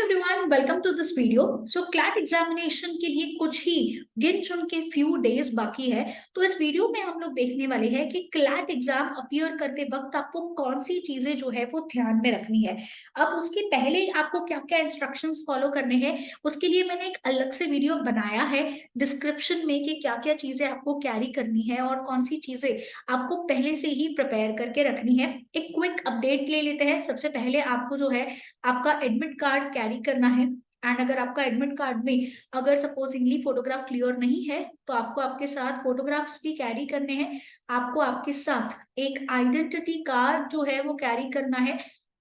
Everyone, welcome to this video. So CLAT examination के लिए कुछ ही गिन चुन के फ्यू डेज बाकी है। तो इस वीडियो में हम लोग देखने वाले हैं कि क्लैट एग्जाम अपीयर करते वक्त आपको कौन सी चीजें जो है वो ध्यान में रखनी है। अब उसके पहले आपको क्या क्या इंस्ट्रक्शंस फॉलो करने हैं, उसके लिए मैंने एक अलग से वीडियो बनाया है डिस्क्रिप्शन में कि क्या क्या चीजें आपको कैरी करनी है और कौन सी चीजें आपको पहले से ही प्रिपेयर करके रखनी है। एक क्विक अपडेट ले लेते हैं। सबसे पहले आपको जो है आपका एडमिट कार्ड कैरी करना है। एंड अगर आपका एडमिट कार्ड में अगर सपोजिंगली फोटोग्राफ क्लियर नहीं है तो आपको आपके साथ फोटोग्राफ्स भी कैरी करने हैं। आपको आपके साथ एक आइडेंटिटी कार्ड जो है वो कैरी करना है।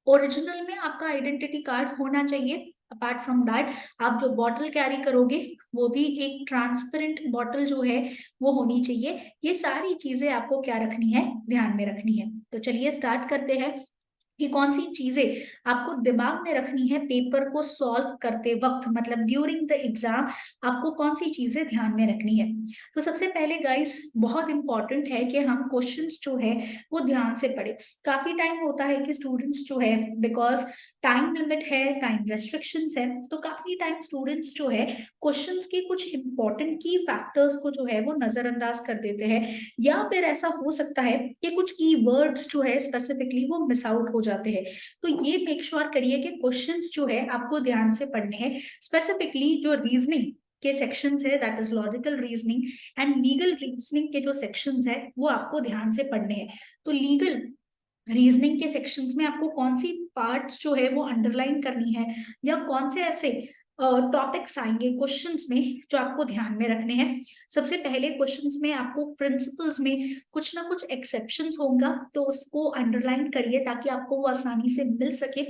ओरिजिनल में आपका आइडेंटिटी कार्ड होना चाहिए। अपार्ट फ्रॉम दैट आप जो बॉटल कैरी करोगे वो भी एक ट्रांसपेरेंट बॉटल जो है वो होनी चाहिए। ये सारी चीजें आपको क्या रखनी है, ध्यान में रखनी है। तो चलिए स्टार्ट करते हैं कि कौन सी चीजें आपको दिमाग में रखनी है पेपर को सॉल्व करते वक्त, मतलब ड्यूरिंग द एग्जाम आपको कौन सी चीजें ध्यान में रखनी है। तो सबसे पहले गाइस बहुत इंपॉर्टेंट है कि हम क्वेश्चंस जो है वो ध्यान से पढ़े। काफी टाइम होता है कि स्टूडेंट्स जो है, बिकॉज टाइम लिमिट है, टाइम रेस्ट्रिक्शंस है, तो काफी टाइम स्टूडेंट्स जो है क्वेश्चंस के कुछ इंपॉर्टेंट की फैक्टर्स को जो है वो नजरअंदाज कर देते हैं। या फिर ऐसा हो सकता है कि कुछ कीवर्ड्स जो है स्पेसिफिकली वो मिस आउट हो जाते हैं। तो ये मेक श्योर करिए कि क्वेश्चंस जो है आपको ध्यान से पढ़ने हैं। स्पेसिफिकली जो रीजनिंग के सेक्शंस है, that is logical reasoning and legal reasoning के जो सेक्शंस है वो आपको ध्यान से पढ़ने हैं। तो लीगल रीजनिंग के सेक्शंस में आपको कौन सी पार्ट्स जो है वो अंडरलाइन करनी है, या कौन से ऐसे टॉपिक्स आएंगे क्वेश्चंस में जो आपको ध्यान में रखने हैं। सबसे पहले क्वेश्चंस में आपको प्रिंसिपल्स में कुछ ना कुछ एक्सेप्शंस होगा, तो उसको अंडरलाइन करिए ताकि आपको वो आसानी से मिल सके।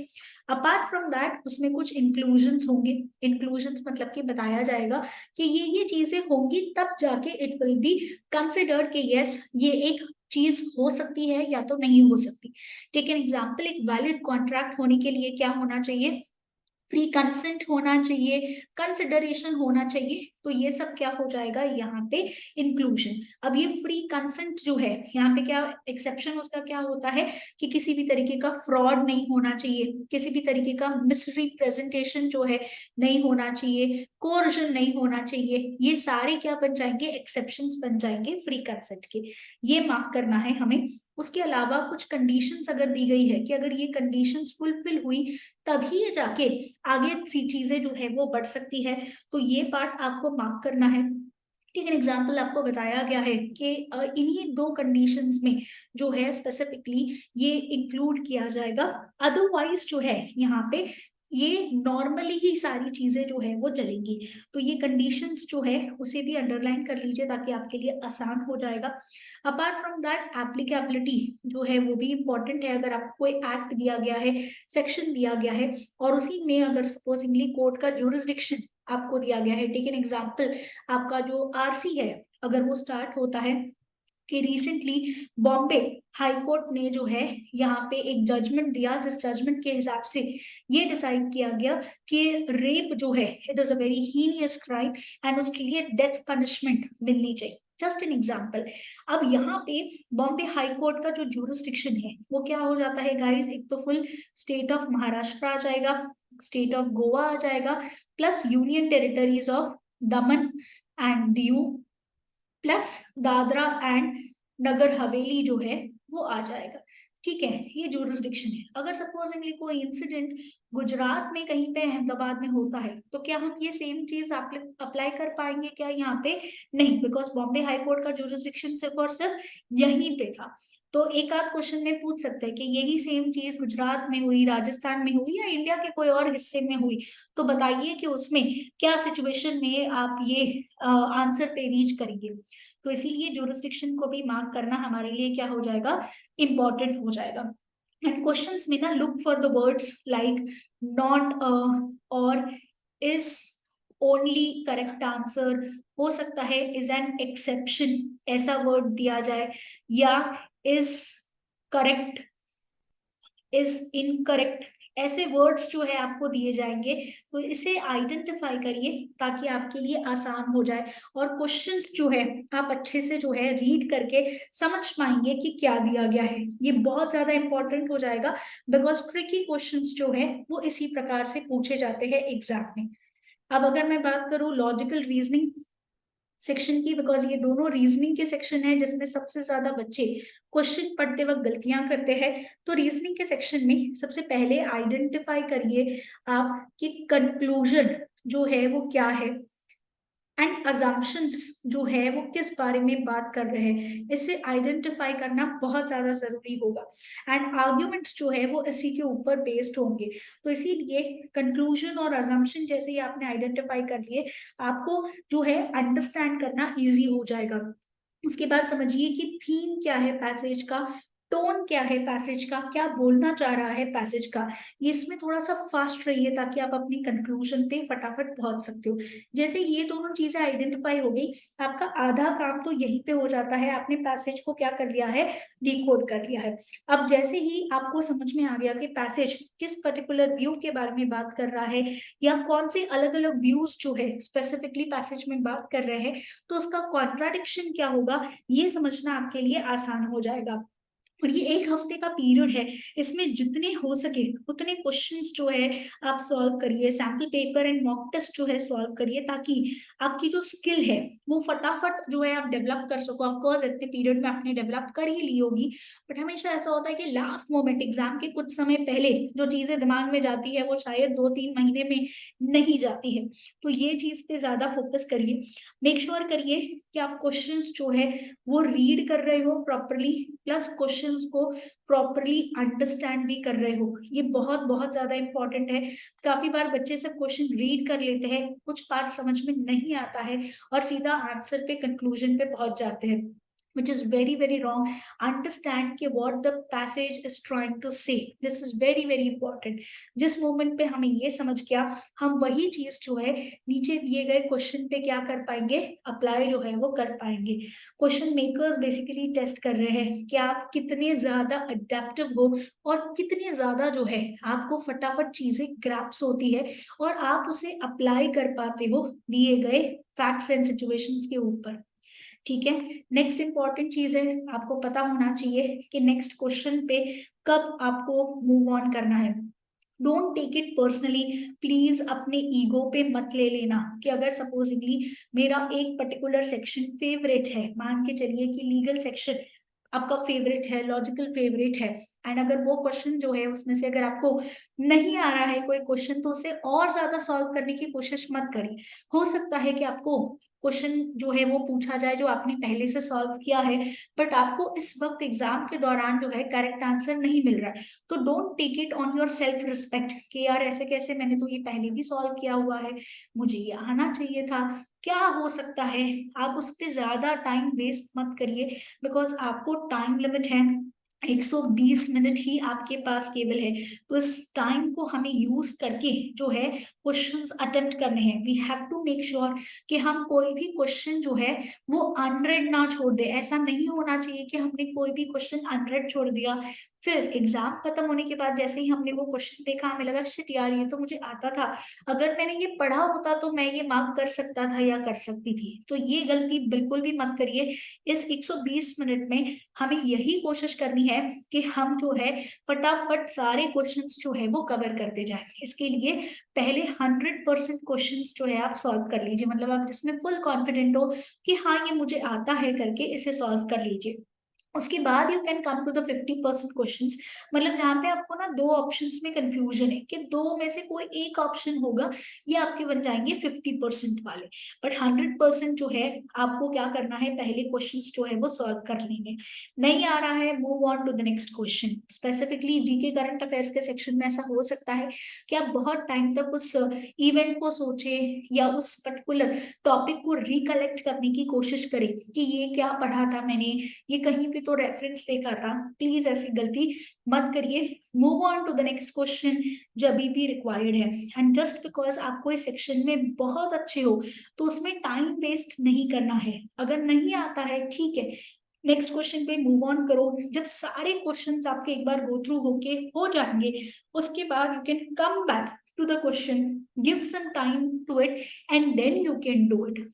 अपार्ट फ्रॉम दैट उसमें कुछ इंक्लूजन्स होंगे। इंक्लूजन्स मतलब कि बताया जाएगा कि ये चीजें होंगी तब जाके इट विल बी कंसिडर्ड कि यस ये एक चीज हो सकती है या तो नहीं हो सकती। टेक एन एग्जाम्पल, एक वैलिड कॉन्ट्रैक्ट होने के लिए क्या होना चाहिए, फ्री कंसेंट होना चाहिए, कंसिडरेशन होना चाहिए। तो ये सब क्या हो जाएगा यहाँ पे, इंक्लूजन। अब ये फ्री कंसेंट जो है यहाँ पे क्या एक्सेप्शन उसका क्या होता है कि किसी भी तरीके का फ्रॉड नहीं होना चाहिए, किसी भी तरीके का मिसरिप्रेजेंटेशन जो है नहीं होना चाहिए, कोर्जन नहीं होना चाहिए। ये सारे क्या बन जाएंगे, एक्सेप्शंस बन जाएंगे फ्री कंसेंट के। ये मार्क करना है हमें। उसके अलावा कुछ कंडीशंस अगर दी गई है कि अगर ये कंडीशंस फुलफिल हुई तभी जाके आगे सी चीजें जो है वो बढ़ सकती है। तो ये पार्ट आपको मार्क करना है। ठीक है, एग्जाम्पल आपको बताया गया है कि इन्हीं दो कंडीशंस में जो है स्पेसिफिकली ये इंक्लूड किया जाएगा। अदरवाइज जो है यहाँ पे ये नॉर्मली ही सारी चीजें जो है वो चलेंगी। तो ये कंडीशंस जो है उसे भी अंडरलाइन कर लीजिए ताकि आपके लिए आसान हो जाएगा। अपार्ट फ्रॉम दैट एप्लीकेबिलिटी जो है वो भी इंपॉर्टेंट है। अगर आपको कोई एक्ट दिया गया है, सेक्शन दिया गया है और उसी में अगर सपोजिंगली कोर्ट का ज्यूरिसडिक्शन आपको दिया गया है, टेक एन एग्जांपल, आपका जो आरसी है अगर वो स्टार्ट होता है कि रिसेंटली बॉम्बे हाई कोर्ट ने जो है यहाँ पे एक जजमेंट दिया, जिस जजमेंट के हिसाब से ये डिसाइड किया गया कि रेप जो है it is a very heinous crime and उसके लिए डेथ पनिशमेंट मिलनी चाहिए। Just an example. अब यहाँ पे बॉम्बे हाई कोर्ट का जो ज्यूरिसडिक्शन है वो क्या हो जाता है गाइस, एक तो फुल स्टेट ऑफ महाराष्ट्र आ जाएगा, स्टेट ऑफ गोवा आ जाएगा, plus union territories of Daman and Diu, plus Dadra and Nagar Haveli जो है वो आ जाएगा। ठीक है, ये जुरिस्डिक्शन है। अगर सपोजिंगली कोई इंसिडेंट गुजरात में कहीं पे अहमदाबाद में होता है तो क्या हम ये सेम चीज अप्लाई कर पाएंगे क्या यहाँ पे, नहीं, बिकॉज बॉम्बे हाई कोर्ट का जुरिस्डिक्शन सिर्फ और सिर्फ यहीं पे था। तो एक आध क्वेश्चन में पूछ सकते हैं कि यही सेम चीज गुजरात में हुई, राजस्थान में हुई या इंडिया के कोई और हिस्से में हुई, तो बताइए कि उसमें क्या सिचुएशन में आप ये आंसर पे रीच करेंगे। तो इसीलिए जुरिस्डिक्शन को भी मार्क करना हमारे लिए क्या हो जाएगा, इंपॉर्टेंट हो जाएगा। एंड क्वेश्चंस में ना look for the words like not, और इज, ओनली करेक्ट आंसर, हो सकता है इज एन एक्सेप्शन ऐसा वर्ड दिया जाए, या इज करेक्ट, इज इनकरेक्ट, ऐसे वर्ड्स जो है आपको दिए जाएंगे, तो इसे आइडेंटिफाई करिए ताकि आपके लिए आसान हो जाए और क्वेश्चंस जो है आप अच्छे से जो है रीड करके समझ पाएंगे कि क्या दिया गया है। ये बहुत ज्यादा इंपॉर्टेंट हो जाएगा बिकॉज ट्रिकी क्वेश्चंस जो है वो इसी प्रकार से पूछे जाते हैं एग्जाम में। अब अगर मैं बात करूं लॉजिकल रीजनिंग सेक्शन की, बिकॉज ये दोनों रीजनिंग के सेक्शन है जिसमें सबसे ज्यादा बच्चे क्वेश्चन पढ़ते वक्त गलतियां करते हैं। तो रीजनिंग के सेक्शन में सबसे पहले आइडेंटिफाई करिए आप कि कंक्लूजन जो है वो क्या है एंड अजम्पशंस जो है वो किस बारे में बात कर रहे हैं, इसे आइडेंटिफाई करना बहुत ज्यादा जरूरी होगा। एंड आर्ग्यूमेंट्स जो है वो इसी के ऊपर बेस्ड होंगे। तो इसीलिए कंक्लूजन और अजम्पशन जैसे ही आपने आइडेंटिफाई कर लिए, आपको जो है अंडरस्टैंड करना इजी हो जाएगा। उसके बाद समझिए कि थीम क्या है पैसेज का, टोन क्या है पैसेज का, क्या बोलना चाह रहा है पैसेज का। ये इसमें थोड़ा सा फास्ट रहिए ताकि आप अपनी कंक्लूजन पे फटाफट पहुंच सकते हो। जैसे ये दोनों चीजें आइडेंटिफाई हो गई, आपका आधा काम तो यहीं पे हो जाता है, आपने पैसेज को क्या कर लिया है, डिकोड कर लिया है। अब जैसे ही आपको समझ में आ गया कि पैसेज किस पर्टिकुलर व्यू के बारे में बात कर रहा है या कौन से अलग अलग व्यूज जो है स्पेसिफिकली पैसेज में बात कर रहे हैं, तो उसका कॉन्ट्राडिक्शन क्या होगा ये समझना आपके लिए आसान हो जाएगा। और ये एक हफ्ते का पीरियड है, इसमें जितने हो सके उतने क्वेश्चंस जो है आप सॉल्व करिए, sample paper and mock test जो है सॉल्व करिए ताकि आपकी जो स्किल है वो फटाफट जो है आप डेवलप कर सको। ऑफ कोर्स इतने पीरियड में आपने डेवलप कर ही ली होगी, बट हमेशा ऐसा होता है कि लास्ट मोमेंट एग्जाम के कुछ समय पहले जो चीजें दिमाग में जाती है वो शायद 2-3 महीने में नहीं जाती है। तो ये चीज पे ज्यादा फोकस करिए, मेक श्योर करिए कि आप क्वेश्चंस जो है वो रीड कर रहे हो प्रॉपरली, प्लस क्वेश्चंस को प्रॉपरली अंडरस्टैंड भी कर रहे हो। ये बहुत बहुत ज्यादा इंपॉर्टेंट है। काफी बार बच्चे सब क्वेश्चन रीड कर लेते हैं, कुछ पार्ट समझ में नहीं आता है और सीधा आंसर पे कंक्लूजन पे पहुंच जाते हैं, which is very very wrong. Understand कि what the passage is trying to say, this is very very important. जिस मोमेंट पे हमें ये समझ गया, हम वही चीज जो है नीचे दिए गए क्वेश्चन पे क्या कर पाएंगे, अप्लाई जो है वो कर पाएंगे। क्वेश्चन मेकर्स बेसिकली टेस्ट कर रहे हैं कि आप कितने ज्यादा अडेप्टिव हो और कितने ज्यादा जो है आपको फटाफट चीजें ग्रैप्स होती है और आप उसे अप्लाई कर पाते हो दिए गए फैक्ट्स एंड सिचुएशंस के ऊपर। ठीक है, नेक्स्ट इंपॉर्टेंट चीज है, आपको पता होना चाहिए कि नेक्स्ट क्वेश्चन पे कब आपको मूव ऑन करना है। Don't take it personally, please अपने ईगो पे मत ले लेना कि अगर सपोजिंगली मेरा एक पर्टिकुलर सेक्शन फेवरेट है, मान के चलिए कि लीगल सेक्शन आपका फेवरेट है, लॉजिकल फेवरेट है, एंड अगर वो क्वेश्चन जो है उसमें से अगर आपको नहीं आ रहा है कोई क्वेश्चन, तो उसे और ज्यादा सॉल्व करने की कोशिश मत करिए। हो सकता है कि आपको क्वेश्चन जो है वो पूछा जाए जो आपने पहले से सॉल्व किया है, बट आपको इस वक्त एग्जाम के दौरान जो है करेक्ट आंसर नहीं मिल रहा है। तो don't take it on your self respect कि यार ऐसे कैसे, मैंने तो ये पहले भी सॉल्व किया हुआ है, मुझे ये आना चाहिए था, क्या हो सकता है। आप उस पर ज्यादा टाइम वेस्ट मत करिए, बिकॉज आपको टाइम लिमिट है, 120 मिनट ही आपके पास केवल है। तो इस टाइम को हमें यूज करके जो है क्वेश्चंस अटेम्प्ट करने हैं। We have to make sure कि हम कोई भी क्वेश्चन जो है वो अनरेड ना छोड़ दे। ऐसा नहीं होना चाहिए कि हमने कोई भी क्वेश्चन अनरेड छोड़ दिया, फिर एग्जाम खत्म होने के बाद जैसे ही हमने वो क्वेश्चन देखा हमें लगा शिट यार ये तो मुझे आता था, अगर मैंने ये पढ़ा होता तो मैं ये मार्क कर सकता था या कर सकती थी। तो ये गलती बिल्कुल भी मत करिए। इस 120 मिनट में हमें यही कोशिश करनी है कि हम जो है फटाफट सारे क्वेश्चंस जो है वो कवर करते जाएं। इसके लिए पहले 100% क्वेश्चंस जो है आप सॉल्व कर लीजिए, मतलब आप जिसमें फुल कॉन्फिडेंट हो कि हाँ ये मुझे आता है करके इसे सॉल्व कर लीजिए। उसके बाद you can come to the 50% question, मतलब जहाँ पे आपको ना दो ऑप्शंस में कंफ्यूजन है कि दो में से कोई एक ऑप्शन होगा, ये आपके बन जाएंगे 50% वाले। बट 100% जो है आपको क्या करना है, पहले क्वेश्चन जो है वो सॉल्व कर लेंगे। नहीं आ रहा है, move on to the next question. Specifically GK current affairs के सेक्शन में ऐसा हो सकता है कि आप बहुत टाइम तक उस इवेंट को सोचे या उस पर्टिकुलर टॉपिक को रिकलेक्ट करने की कोशिश करें कि ये क्या पढ़ा था मैंने, ये कहीं पे तो रेफरेंस देखा था। प्लीज ऐसी गलती मत करिए, move on to the next question जब भी रिक्वायर्ड है। एंड जस्ट बिकॉज आपको इस सेक्शन में बहुत अच्छे हो तो उसमें टाइम वेस्ट नहीं करना है। अगर नहीं आता है ठीक है, नेक्स्ट क्वेश्चन पे मूव ऑन करो। जब सारे क्वेश्चंस आपके एक बार गो थ्रू होके हो जाएंगे, उसके बाद you can come back to the question, give some time to it and then you can do it.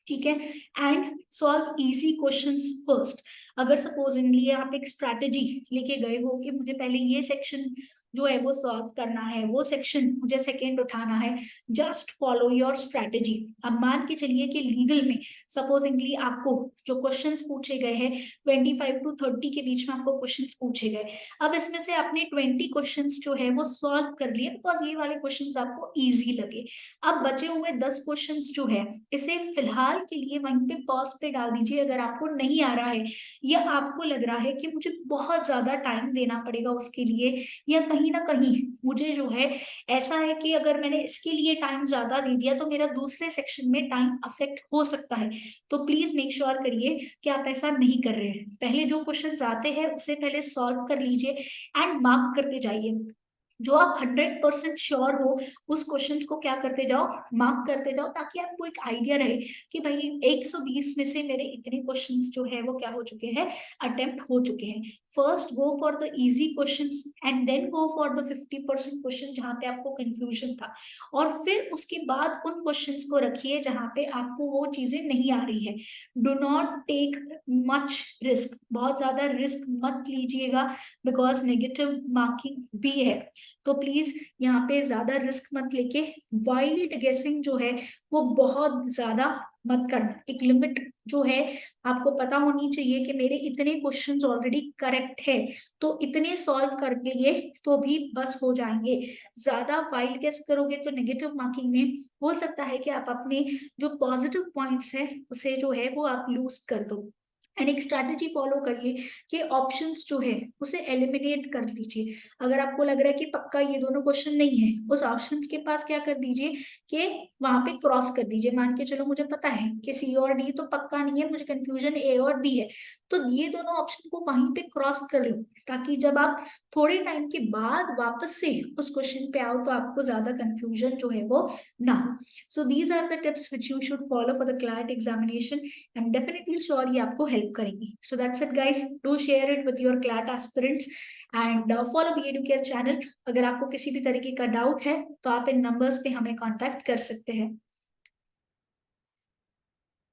ठीक है, and solve easy questions first. अगर सपोजिंगली आप एक स्ट्रैटेजी लेके गए हो कि मुझे पहले ये सेक्शन जो है वो सॉल्व करना है, वो सेक्शन मुझे सेकंड उठाना है, जस्ट फॉलो योर स्ट्रैटेजी। अब मान के चलिए कि लीगल में सपोजिंगली आपको जो क्वेश्चंस पूछे गए हैं 25 to 30 के बीच में आपको क्वेश्चंस पूछे गए। अब इसमें से आपने 20 क्वेश्चंस जो है वो सॉल्व कर लिए बिकॉज ये वाले क्वेश्चंस आपको इजी लगे। अब बचे हुए 10 क्वेश्चंस जो है इसे फिलहाल के लिए वहीं पे पॉज पे डाल दीजिए। अगर आपको नहीं आ रहा है या आपको लग रहा है कि मुझे बहुत ज्यादा टाइम देना पड़ेगा उसके लिए, या कहीं ना कहीं मुझे जो है ऐसा है कि अगर मैंने इसके लिए टाइम ज्यादा दे दिया तो मेरा दूसरे सेक्शन में टाइम अफेक्ट हो सकता है, तो प्लीज मेक श्योर करिए कि आप ऐसा नहीं कर रहे हैं। पहले जो क्वेश्चन आते हैं उसे पहले सॉल्व कर लीजिए एंड मार्क करते जाइए। जो आप 100% श्योर हो उस क्वेश्चंस को क्या करते जाओ, मार्क करते जाओ, ताकि आपको एक आइडिया रहे कि भाई 120 में से मेरे इतने क्वेश्चंस जो है वो क्या हो चुके हैं, अटेम्प्ट हो चुके हैं। First go for the easy questions and then go for the 50% question जहां पे आपको कंफ्यूजन था, और फिर उसके बाद उन क्वेश्चंस को रखिए जहां पे आपको वो चीजें नहीं आ रही है। Do not take much risk, बहुत ज्यादा रिस्क मत लीजिएगा बिकॉज नेगेटिव मार्किंग भी है। तो प्लीज यहाँ पे ज्यादा रिस्क मत लेके वाइल्ड गेसिंग जो है वो बहुत ज्यादा मत करना। एक लिमिट जो है आपको पता होनी चाहिए कि मेरे इतने क्वेश्चंस ऑलरेडी करेक्ट है, तो इतने सॉल्व कर लिए तो भी बस हो जाएंगे। ज्यादा वाइल्ड गेस करोगे तो नेगेटिव मार्किंग में हो सकता है कि आप अपने जो पॉजिटिव पॉइंट्स है उसे जो है वो आप लूज कर दो। एंड एक स्ट्रैटेजी फॉलो करिए कि ऑप्शंस जो है उसे एलिमिनेट कर दीजिए। अगर आपको लग रहा है कि पक्का ये दोनों क्वेश्चन नहीं है, उस ऑप्शंस के पास क्या कर दीजिए कि वहां पे क्रॉस कर दीजिए। मान के चलो मुझे पता है कि सी और डी तो पक्का नहीं है, मुझे कंफ्यूजन ए और बी है, तो ये दोनों ऑप्शन को वहीं पे क्रॉस कर लो, ताकि जब आप थोड़े टाइम के बाद वापस से उस क्वेश्चन पे आओ तो आपको ज्यादा कंफ्यूजन जो है वो ना हो। So these are the tips which you should follow for the CLAT examination. I am definitely sure ये आपको हेल्प करेंगी। So that's it guys, do share it with your CLAT aspirants and follow B Educare channel. अगर आपको किसी भी तरीके का doubt है तो आप इन नंबर्स पे हमें कांटेक्ट कर सकते हैं।